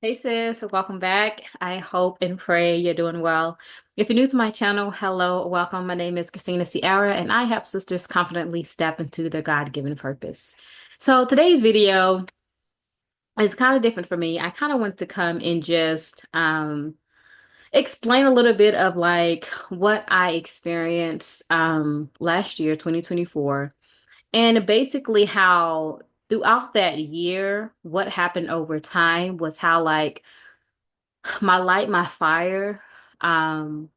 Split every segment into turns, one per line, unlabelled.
Hey sis, welcome back. I hope and pray you're doing well. If you're new to my channel, hello, welcome. My name is Christina Sierra, and I help sisters confidently step into their God-given purpose. So today's video is kind of different for me. I kind of want to come and just explain a little bit of like what I experienced last year, 2024, and basically how throughout that year, what happened over time was how like my light, my fire, um,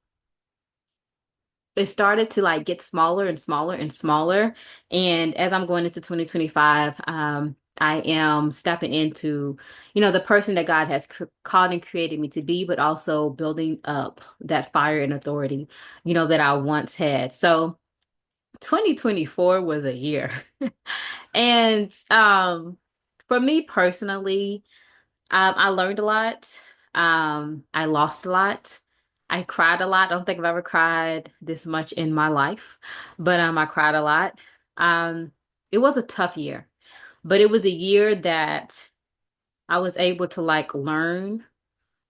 it started to like get smaller and smaller and smaller. And as I'm going into 2025, I am stepping into, the person that God has called and created me to be, but also building up that fire and authority, that I once had. So 2024 was a year. And for me personally, I learned a lot. I lost a lot. I cried a lot. I don't think I've ever cried this much in my life, but I cried a lot. Um, it was a tough year, but it was a year that I was able to like learn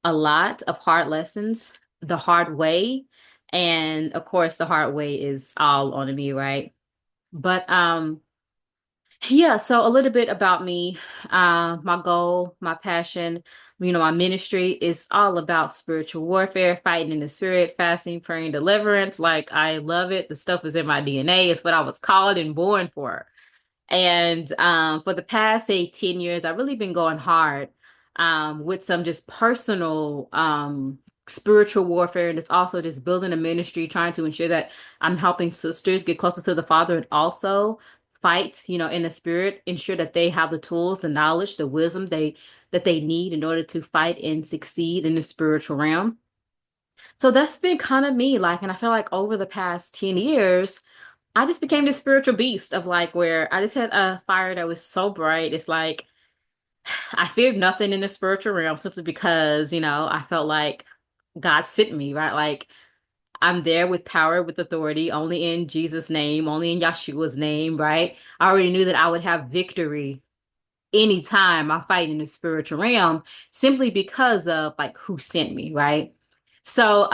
a lot of hard lessons the hard way. And of course, the hard way is all on me, right? But yeah, so a little bit about me. My goal, my passion, my ministry is all about spiritual warfare, fighting in the spirit, fasting, praying, deliverance. Like, I love it. The stuff is in my DNA. It's what I was called and born for. And for the past, say, 10 years, I've really been going hard with some just personal spiritual warfare. And it's also just building a ministry, trying to ensure that I'm helping sisters get closer to the Father and also fight, in the spirit, ensure that they have the tools, the knowledge, the wisdom that they need in order to fight and succeed in the spiritual realm. So that's been kind of me, like, and I feel like over the past 10 years, I just became this spiritual beast of like where I just had a fire that was so bright. It's like I feared nothing in the spiritual realm simply because, I felt like God sent me, right? Like I'm there with power, with authority, only in Jesus' name, only in Yeshua's name, right? I already knew that I would have victory anytime I fight in the spiritual realm simply because of like who sent me, right? So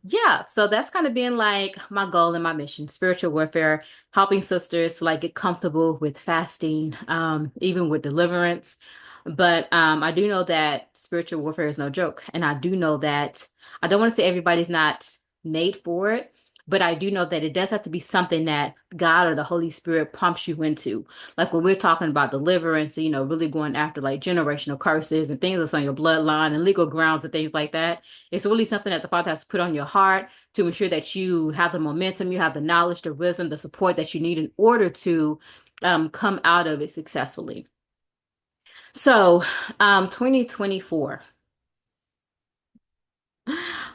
yeah, so that's kind of been like my goal and my mission, spiritual warfare, helping sisters to like get comfortable with fasting, even with deliverance. But I do know that spiritual warfare is no joke. And I do know that I don't want to say everybody's not made for it, but I do know that it does have to be something that God or the Holy Spirit pumps you into. Like when we're talking about deliverance, really going after like generational curses and things that's on your bloodline and legal grounds and things like that. It's really something that the Father has put on your heart to ensure that you have the momentum, you have the knowledge, the wisdom, the support that you need in order to come out of it successfully. So, 2024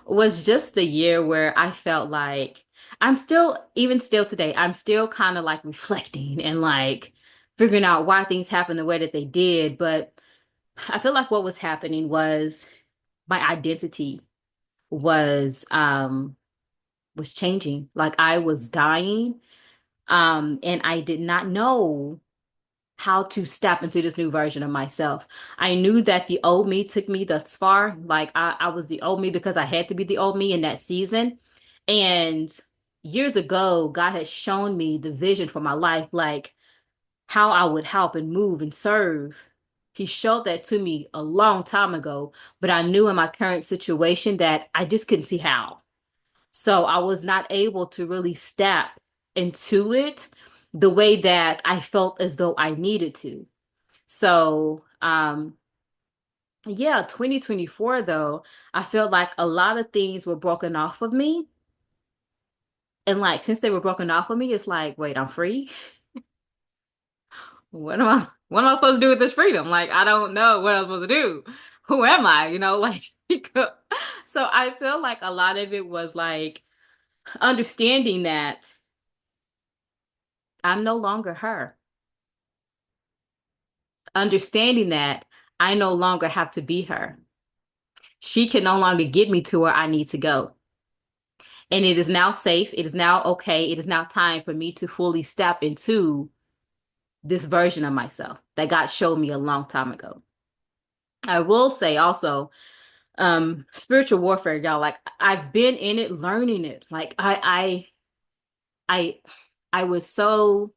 was just the year where I felt like I'm still, even still today, I'm still kind of like reflecting and like figuring out why things happened the way that they did. But I feel like what was happening was my identity was changing. Like I was dying, and I did not know how to step into this new version of myself. I knew that the old me took me thus far. Like I was the old me because I had to be the old me in that season. And years ago, God had shown me the vision for my life, like how I would help and move and serve. He showed that to me a long time ago, but I knew in my current situation that I just couldn't see how. So I was not able to really step into it the way that I felt as though I needed to. So, yeah, 2024 though, I felt like a lot of things were broken off of me. And like since they were broken off of me, it's like, wait, I'm free. What am I supposed to do with this freedom? Like, I don't know what I'm supposed to do. Who am I? Like so I feel like a lot of it was like understanding that I'm no longer her. Understanding that I no longer have to be her. She can no longer get me to where I need to go. And it is now safe. It is now okay. It is now time for me to fully step into this version of myself that God showed me a long time ago. I will say also, spiritual warfare, y'all, like I've been in it, learning it. Like I I was so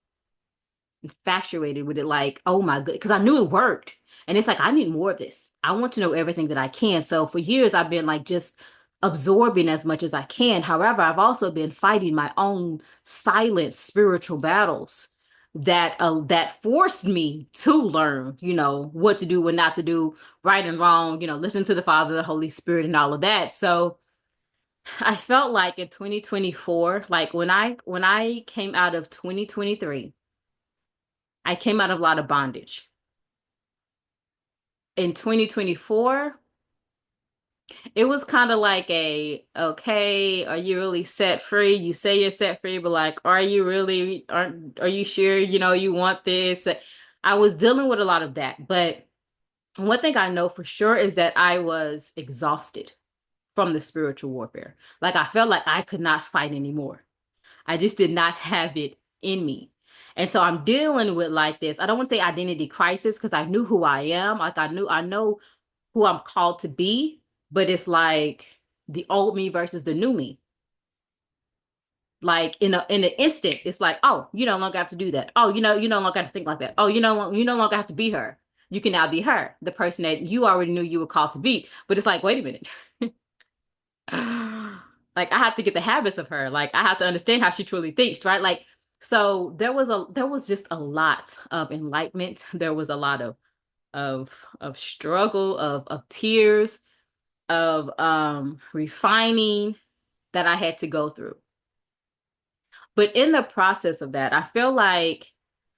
infatuated with it, like, oh my good, because I knew it worked. And it's like, I need more of this. I want to know everything that I can. So for years, I've been like just absorbing as much as I can. However, I've also been fighting my own silent spiritual battles that forced me to learn, what to do, what not to do, right and wrong, listen to the Father, the Holy Spirit, and all of that. So I felt like in 2024, like when I came out of 2023, I came out of a lot of bondage. In 2024, it was kind of like okay, are you really set free? You say you're set free, but like, are you sure, you want this? I was dealing with a lot of that. But one thing I know for sure is that I was exhausted from the spiritual warfare. Like I felt like I could not fight anymore. I just did not have it in me. And so I'm dealing with like this. I don't want to say identity crisis because I knew who I am. Like I know who I'm called to be, but it's like the old me versus the new me. Like in an instant, it's like, oh, you no longer have to do that. Oh, you no longer have to think like that. Oh, you no longer have to be her. You can now be her, the person that you already knew you were called to be. But it's like, wait a minute. Like I have to get the habits of her. Like I have to understand how she truly thinks, right? Like so there was just a lot of enlightenment. There was a lot of of struggle, of tears, of refining that I had to go through. But in the process of that, I feel like,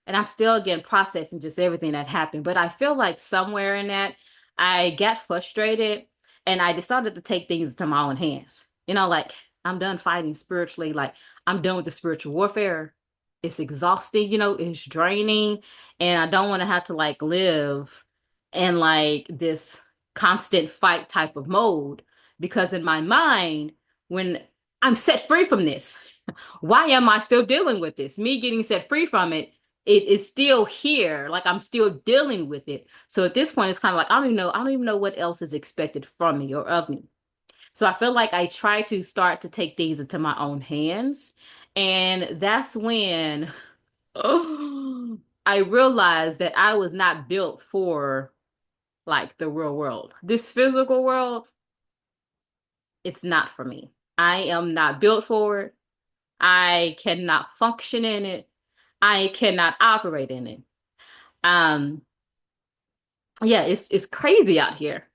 and I'm still again processing just everything that happened, but I feel like somewhere in that, I got frustrated and I decided to take things into my own hands. Like I'm done fighting spiritually. Like I'm done with the spiritual warfare. It's exhausting, it's draining. And I don't want to have to like live in like this constant fight type of mode because in my mind, when I'm set free from this, why am I still dealing with this? Me getting set free from it, it is still here. Like I'm still dealing with it. So at this point, it's kind of like I don't even know what else is expected from me or of me. So I feel like I try to start to take things into my own hands. And that's when I realized that I was not built for like the real world. This physical world, it's not for me. I am not built for it. I cannot function in it. I cannot operate in it. Um, yeah, it's crazy out here.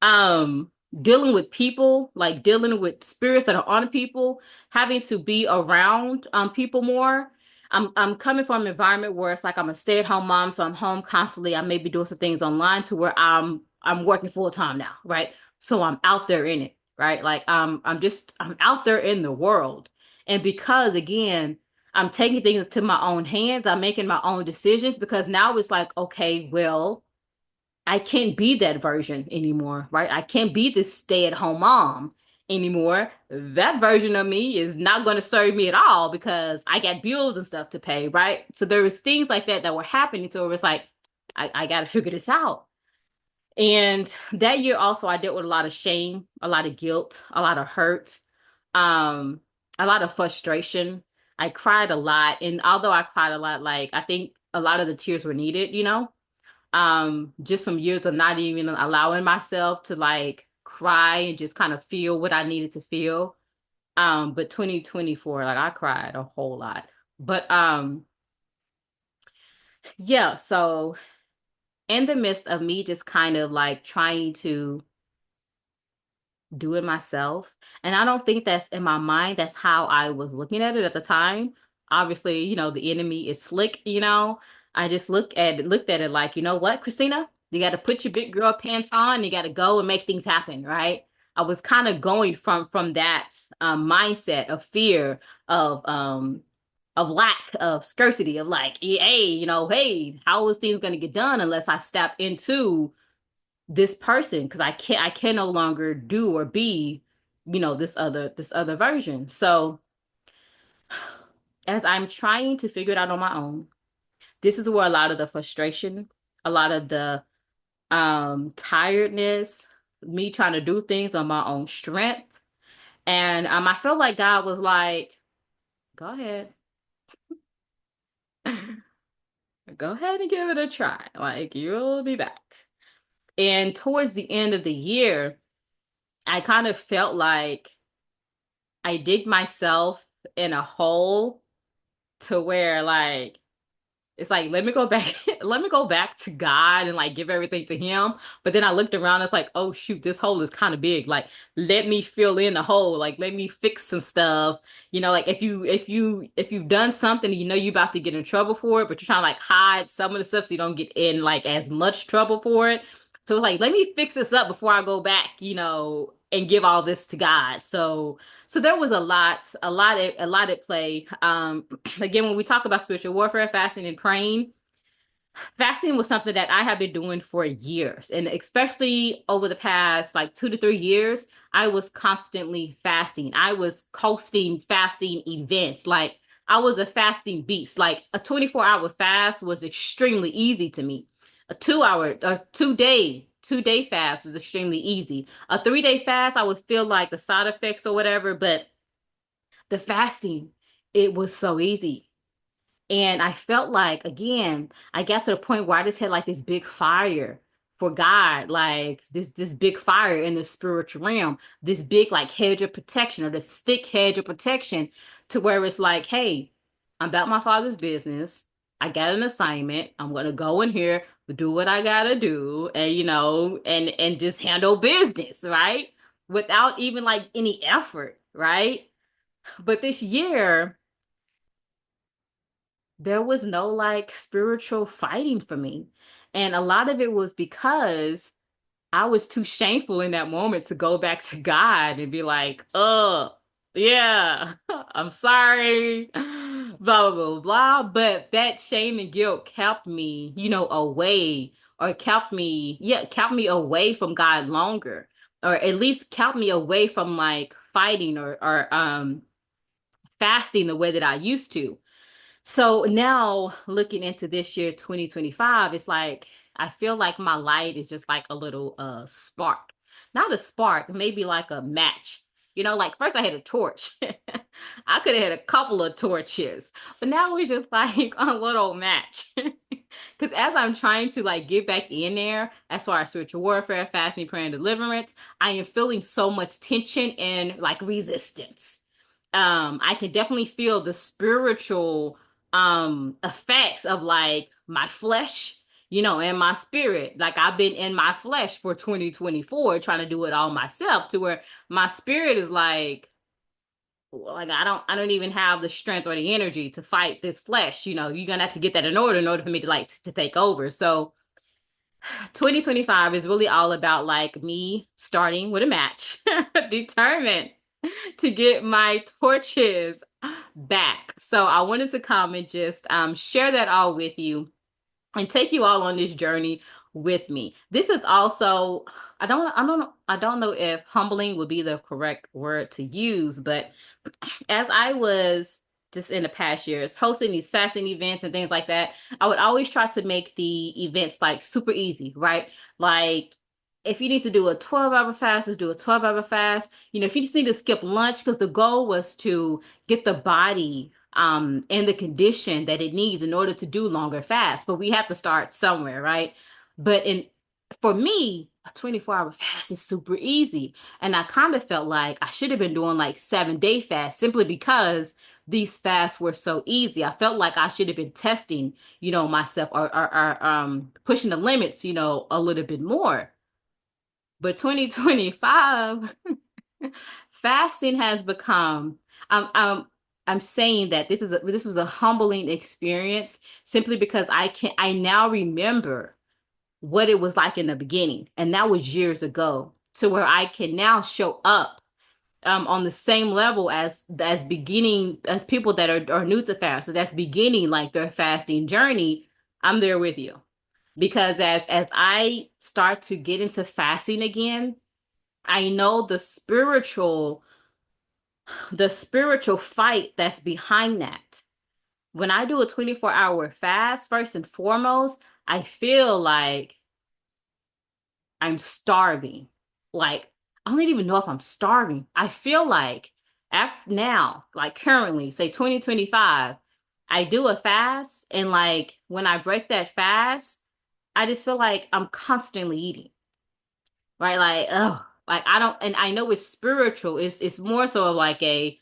um Dealing with people, like dealing with spirits that are on people, having to be around people more. I'm coming from an environment where it's like I'm a stay-at-home mom, so I'm home constantly. I may be doing some things online to where I'm working full time now, right? So I'm out there in it, right? Like I'm out there in the world. And because again, I'm taking things to my own hands, I'm making my own decisions because now it's like, okay, well, I can't be that version anymore, right? I can't be this stay-at-home mom anymore. That version of me is not going to serve me at all because I got bills and stuff to pay, right? So there was things like that that were happening. So it was like, I got to figure this out. And that year also, I dealt with a lot of shame, a lot of guilt, a lot of hurt, um, a lot of frustration. I cried a lot. And although I cried a lot, like I think a lot of the tears were needed. Just some years of not even allowing myself to like cry and just kind of feel what I needed to feel. But 2024, like I cried a whole lot. But yeah, so in the midst of me just kind of like trying to do it myself. And I don't think that's in my mind. That's how I was looking at it at the time. Obviously, the enemy is slick. I just looked at it like, you know what, Christina? You got to put your big girl pants on. You got to go and make things happen, right? I was kind of going from that mindset of fear, of lack, of scarcity, of like, hey, hey, how is things going to get done unless I step into this person because I can no longer do or be, this other version. So as I'm trying to figure it out on my own, this is where a lot of the frustration, a lot of the tiredness, me trying to do things on my own strength. And I felt like God was like, go ahead. Go ahead and give it a try. Like, you'll be back. And towards the end of the year, I kind of felt like I digged myself in a hole to where like it's like let me go back let me go back to God and like give everything to him. But then I looked around, it's like, oh shoot, this hole is kind of big. Like let me fill in the hole, like let me fix some stuff. Like if you've done something and you know you're about to get in trouble for it, but you're trying to like hide some of the stuff so you don't get in like as much trouble for it. So it's like let me fix this up before I go back, and give all this to God. So there was a lot at play. Again, when we talk about spiritual warfare, fasting and praying, fasting was something that I have been doing for years. And especially over the past like 2 to 3 years, I was constantly fasting. I was hosting fasting events. Like I was a fasting beast. Like a 24-hour fast was extremely easy to me. A 2 hour or 2 day fast was extremely easy. A 3 day fast, I would feel like the side effects or whatever, but the fasting, it was so easy. And I felt like, again, I got to the point where I just had like this big fire for God, like this big fire in the spiritual realm, this big like hedge of protection or this thick hedge of protection to where it's like, hey, I'm about my father's business. I got an assignment. I'm gonna go in here, do what I gotta do, and and just handle business, right? Without even like any effort, right? But this year, there was no like spiritual fighting for me. And a lot of it was because I was too shameful in that moment to go back to God and be like, yeah, I'm sorry, blah, blah, blah, blah. But that shame and guilt kept me, away or kept me away from God longer, or at least kept me away from like fighting or fasting the way that I used to. So now looking into this year, 2025, it's like I feel like my light is just like a little spark. Not a spark, maybe like a match. Like first I had a torch. I could have had a couple of torches, but now it's just like a little match. Because as I'm trying to like get back in there, as far as spiritual warfare, fasting, prayer, and deliverance, I am feeling so much tension and like resistance. I can definitely feel the spiritual effects of like my flesh, and my spirit. Like I've been in my flesh for 2024 trying to do it all myself to where my spirit is like I don't even have the strength or the energy to fight this flesh. You're gonna have to get that in order for me to like to take over. So 2025 is really all about like me starting with a match, determined to get my torches back. So I wanted to come and just share that all with you and take you all on this journey with me. This is also I don't know if humbling would be the correct word to use, but as I was just in the past years hosting these fasting events and things like that, I would always try to make the events like super easy, right? Like if you need to do a 12-hour fast, let's do a 12-hour fast. If you just need to skip lunch, because the goal was to get the body in the condition that it needs in order to do longer fasts. But we have to start somewhere, right? But for me, a 24-hour fast is super easy. And I kind of felt like I should have been doing like 7-day fasts simply because these fasts were so easy. I felt like I should have been testing, myself or pushing the limits, a little bit more. But 2025, fasting has become, I'm, I'm, I'm saying that this was a humbling experience simply because I now remember what it was like in the beginning. And that was years ago, to where I can now show up on the same level as people that are new to fast. So that's beginning like their fasting journey. I'm there with you. Because as I start to get into fasting again, I know the spiritual fight that's behind that. When I do a 24-hour fast, first and foremost, I feel like I'm starving. Like, I don't even know if I'm starving. I feel like after now, like currently, say 2025, I do a fast, and like when I break that fast, I just feel like I'm constantly eating, right? Like, oh, like I don't, and I know it's spiritual. It's more so of like a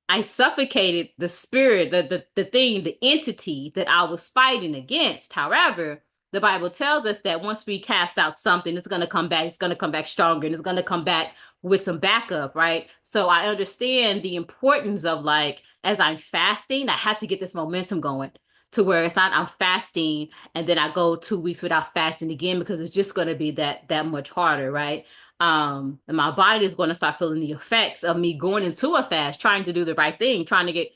I suffocated the spirit, the thing, the entity that I was fighting against. However, the Bible tells us that once we cast out something, it's going to come back. It's going to come back stronger, and it's going to come back with some backup, right? So I understand the importance of like, as I'm fasting, I have to get this momentum going to where it's not I'm fasting and then I go 2 weeks without fasting again because it's just going to be that much harder, right? And my body is going to start feeling the effects of me going into a fast, trying to do the right thing, trying to get,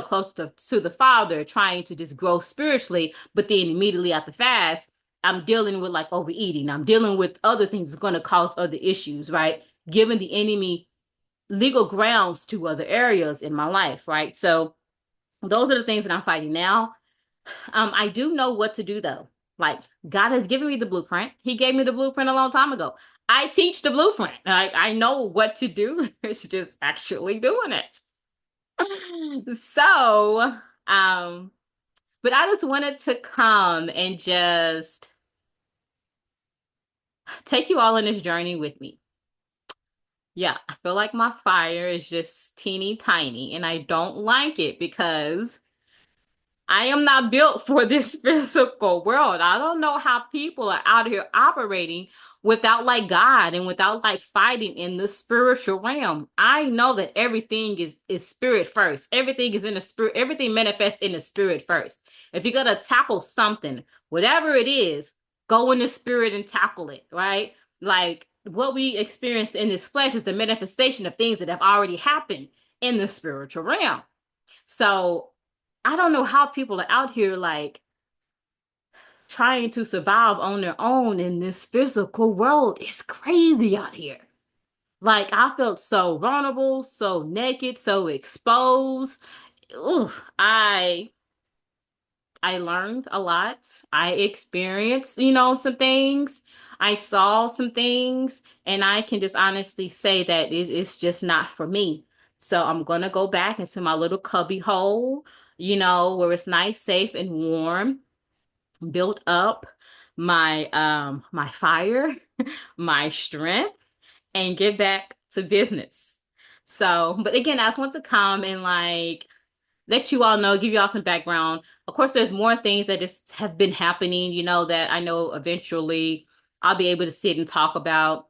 close to the Father, trying to just grow spiritually. But then immediately after fast, I'm dealing with like overeating. I'm dealing with other things that's going to cause other issues, right? Giving the enemy legal grounds to other areas in my life, right? So those are the things that I'm fighting now. I do know what to do though. Like God has given me the blueprint. He gave me the blueprint a long time ago. I teach the blueprint. I know what to do. It's just actually doing it. So, but I just wanted to come and just take you all on this journey with me. Yeah, I feel like my fire is just teeny tiny and I don't like it because I am not built for this physical world. I don't know how people are out here operating without like God and without like fighting in the spiritual realm. I know that everything is spirit first. Everything is in the spirit. Everything manifests in the spirit first. If you're gonna tackle something, whatever it is, go in the spirit and tackle it, right? Like what we experience in this flesh is the manifestation of things that have already happened in the spiritual realm. So I don't know how people are out here like trying to survive on their own in this physical world. It's crazy out here. Like I felt so vulnerable, so naked, so exposed. Oof, I learned a lot. I experienced, some things. I saw some things, and I can just honestly say that it's just not for me. So I'm gonna go back into my little cubby hole, where it's nice, safe, and warm, built up my fire, my strength, and get back to business. So, but again, I just want to come and like let you all know, give you all some background. Of course, there's more things that just have been happening, that I know eventually I'll be able to sit and talk about.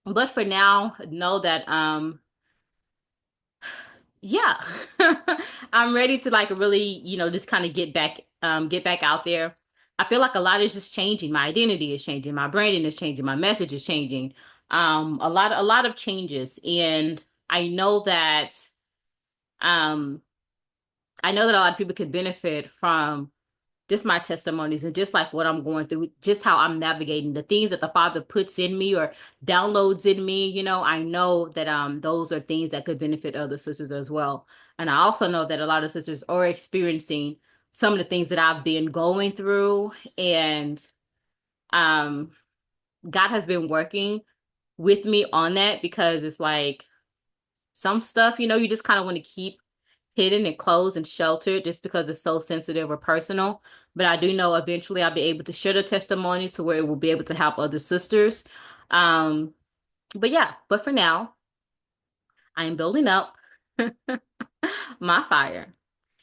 But for now, know that yeah. I'm ready to like really, just kind of get back out there. I feel like a lot is just changing. My identity is changing, my branding is changing, my message is changing. A lot of changes. And I know that um I know that a lot of people could benefit from just my testimonies and just like what I'm going through, just how I'm navigating the things that the Father puts in me or downloads in me. I know that those are things that could benefit other sisters as well. And I also know that a lot of sisters are experiencing some of the things that I've been going through. And um God has been working with me on that because it's like some stuff, you just kind of want to keep hidden and closed and sheltered just because it's so sensitive or personal. But I do know eventually I'll be able to share the testimony to where it will be able to help other sisters. Um, but yeah, but for now, I am building up my fire.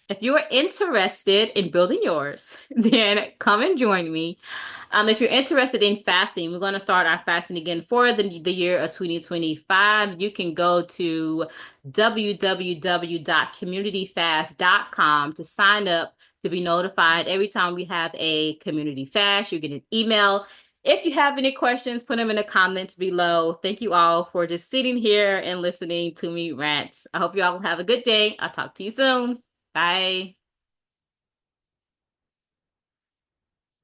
If you are interested in building yours, then come and join me. If you're interested in fasting, we're going to start our fasting again for the year of 2025. You can go to www.communityfast.com to sign up to be notified every time we have a community fast. You get an email. If you have any questions, put them in the comments below. Thank you all for just sitting here and listening to me rant. I hope you all have a good day. I'll talk to you soon. Bye.